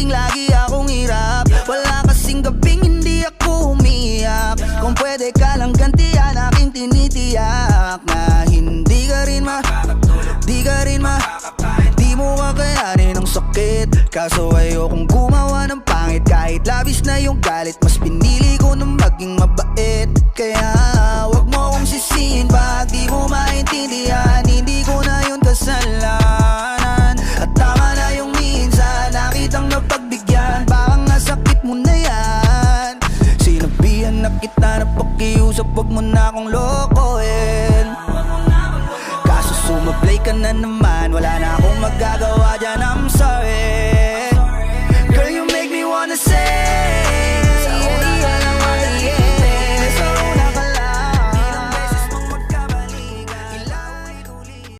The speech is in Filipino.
laging-lagi akong hirap. Wala kasing gabing hindi ako umiyak. Kung pwede ka lang gantihan, aking tinitiyak na hindi ka rin di mo kakayanin ang sakit. Kaso ayokong gumawa ng pangit. Kahit labis na yung galit, mas pinili ko na maging mabait. Kaya wag mo akong sisihin pag di mo maintindihan. Hindi ko na yun kasalanan. At tama na yung minsan nakitang napagbigyan. Parang nasakit mo na yan. Sinabihan na kita na pakiusap, wag mo na akong lokohin. Kaso sumablay ka na naman, wala na akong magagawa dyan, I'm sorry.